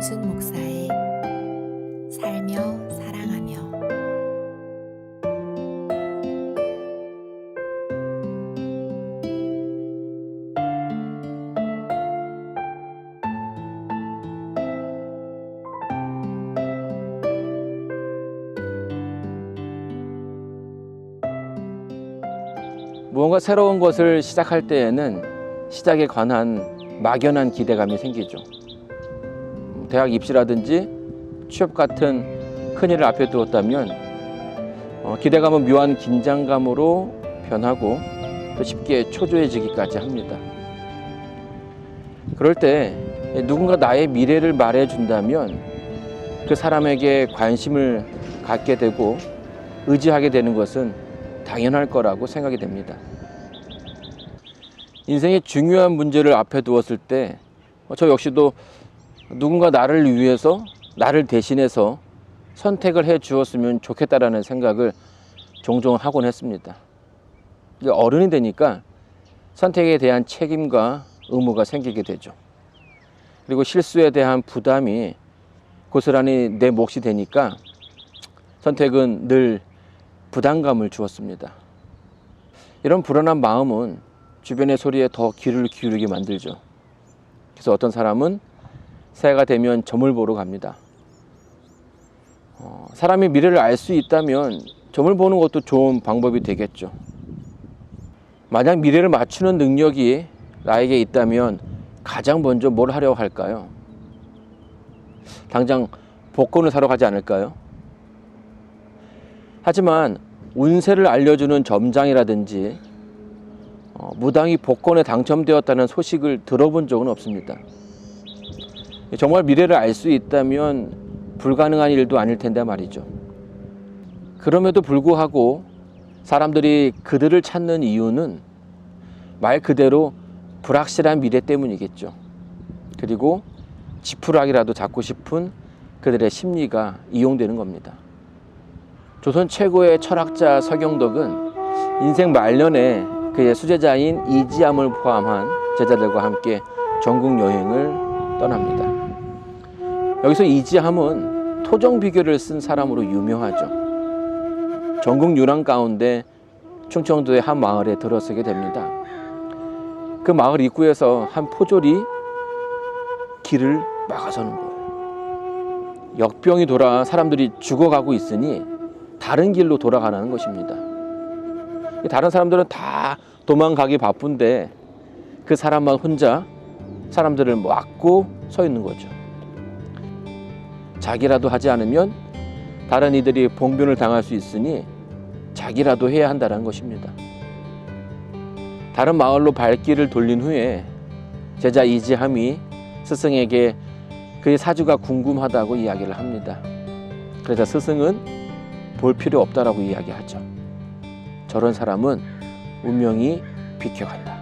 김영순 목사의 살며 사랑하며. 무언가 새로운 것을 시작할 때에는 시작에 관한 막연한 기대감이 생기죠. 대학 입시라든지 취업 같은 큰일을 앞에 두었다면 기대감은 묘한 긴장감으로 변하고 또 쉽게 초조해지기까지 합니다. 그럴 때 누군가 나의 미래를 말해준다면 그 사람에게 관심을 갖게 되고 의지하게 되는 것은 당연할 거라고 생각이 됩니다. 인생의 중요한 문제를 앞에 두었을 때 저 역시도 누군가 나를 위해서, 나를 대신해서 선택을 해 주었으면 좋겠다라는 생각을 종종 하곤 했습니다. 어른이 되니까 선택에 대한 책임과 의무가 생기게 되죠. 그리고 실수에 대한 부담이 고스란히 내 몫이 되니까 선택은 늘 부담감을 주었습니다. 이런 불안한 마음은 주변의 소리에 더 귀를 기울이게 만들죠. 그래서 어떤 사람은 새해가 되면 점을 보러 갑니다. 사람이 미래를 알 수 있다면 점을 보는 것도 좋은 방법이 되겠죠. 만약 미래를 맞추는 능력이 나에게 있다면 가장 먼저 뭘 하려고 할까요? 당장 복권을 사러 가지 않을까요? 하지만 운세를 알려주는 점장이라든지 무당이 복권에 당첨되었다는 소식을 들어본 적은 없습니다. 정말 미래를 알 수 있다면 불가능한 일도 아닐 텐데 말이죠. 그럼에도 불구하고 사람들이 그들을 찾는 이유는 말 그대로 불확실한 미래 때문이겠죠. 그리고 지푸라기라도 잡고 싶은 그들의 심리가 이용되는 겁니다. 조선 최고의 철학자 서경덕은 인생 말년에 그의 수제자인 이지함을 포함한 제자들과 함께 전국 여행을 떠납니다. 여기서 이지함은 토종 비결을 쓴 사람으로 유명하죠. 전국 유랑 가운데 충청도의 한 마을에 들어서게 됩니다. 그 마을 입구에서 한 포졸이 길을 막아서는 거예요. 역병이 돌아 사람들이 죽어가고 있으니 다른 길로 돌아가라는 것입니다. 다른 사람들은 다 도망가기 바쁜데 그 사람만 혼자 사람들을 막고 서 있는 거죠. 자기라도 하지 않으면 다른 이들이 봉변을 당할 수 있으니 자기라도 해야 한다는 것입니다. 다른 마을로 발길을 돌린 후에 제자 이지함이 스승에게 그의 사주가 궁금하다고 이야기를 합니다. 그러자 스승은 볼 필요 없다라고 이야기하죠. 저런 사람은 운명이 비켜간다.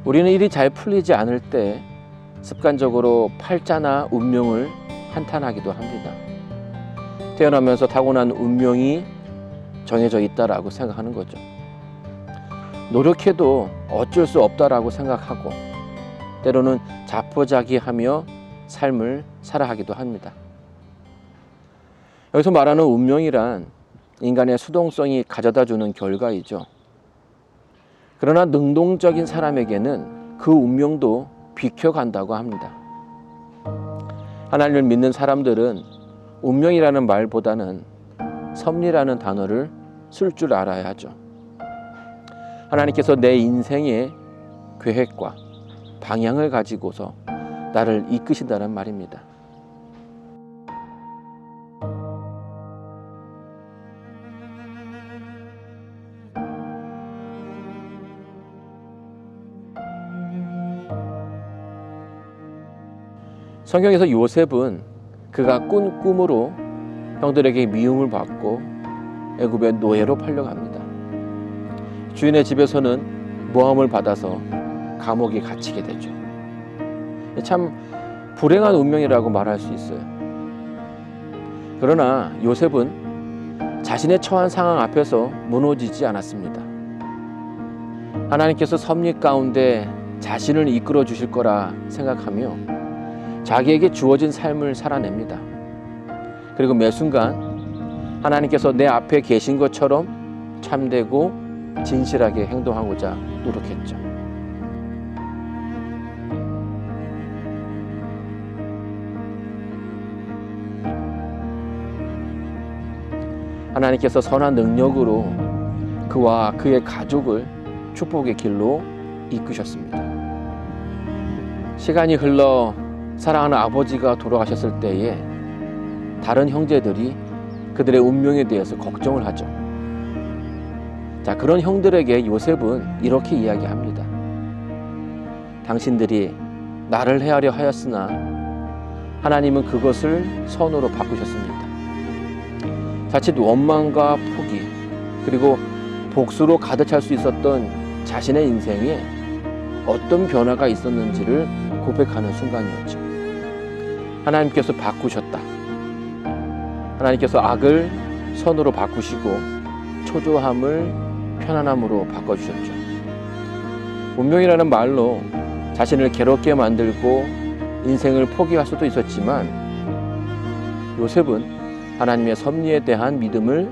우리는 일이 잘 풀리지 않을 때 습관적으로 팔자나 운명을 한탄하기도 합니다. 태어나면서 타고난 운명이 정해져 있다라고 생각하는 거죠. 노력해도 어쩔 수 없다라고 생각하고 때로는 자포자기하며 삶을 살아가기도 합니다. 여기서 말하는 운명이란 인간의 수동성이 가져다주는 결과이죠. 그러나 능동적인 사람에게는 그 운명도 비켜간다고 합니다. 하나님을 믿는 사람들은 운명이라는 말보다는 섭리라는 단어를 쓸 줄 알아야 하죠. 하나님께서 내 인생의 계획과 방향을 가지고서 나를 이끄신다는 말입니다. 성경에서 요셉은 그가 꾼 꿈으로 형들에게 미움을 받고 애굽의 노예로 팔려갑니다. 주인의 집에서는 모함을 받아서 감옥에 갇히게 되죠. 참 불행한 운명이라고 말할 수 있어요. 그러나 요셉은 자신의 처한 상황 앞에서 무너지지 않았습니다. 하나님께서 섭리 가운데 자신을 이끌어 주실 거라 생각하며 자기에게 주어진 삶을 살아냅니다. 그리고 매 순간 하나님께서 내 앞에 계신 것처럼 참되고 진실하게 행동하고자 노력했죠. 하나님께서 선한 능력으로 그와 그의 가족을 축복의 길로 이끄셨습니다. 시간이 흘러 사랑하는 아버지가 돌아가셨을 때에 다른 형제들이 그들의 운명에 대해서 걱정을 하죠. 자, 그런 형들에게 요셉은 이렇게 이야기합니다. 당신들이 나를 해하려 하였으나 하나님은 그것을 선으로 바꾸셨습니다. 자칫 원망과 포기 그리고 복수로 가득 찰 수 있었던 자신의 인생에 어떤 변화가 있었는지를 고백하는 순간이었죠. 하나님께서 바꾸셨다. 하나님께서 악을 선으로 바꾸시고 초조함을 편안함으로 바꿔주셨죠. 운명이라는 말로 자신을 괴롭게 만들고 인생을 포기할 수도 있었지만 요셉은 하나님의 섭리에 대한 믿음을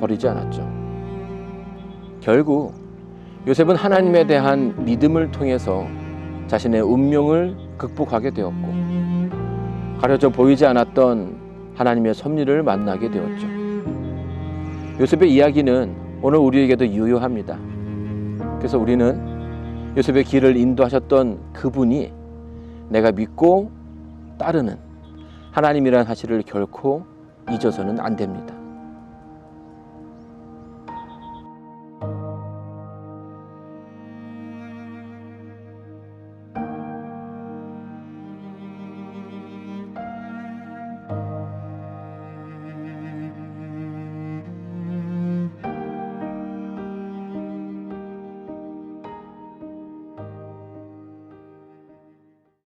버리지 않았죠. 결국 요셉은 하나님에 대한 믿음을 통해서 자신의 운명을 극복하게 되었고 가려져 보이지 않았던 하나님의 섭리를 만나게 되었죠. 요셉의 이야기는 오늘 우리에게도 유효합니다. 그래서 우리는 요셉의 길을 인도하셨던 그분이 내가 믿고 따르는 하나님이라는 사실을 결코 잊어서는 안 됩니다.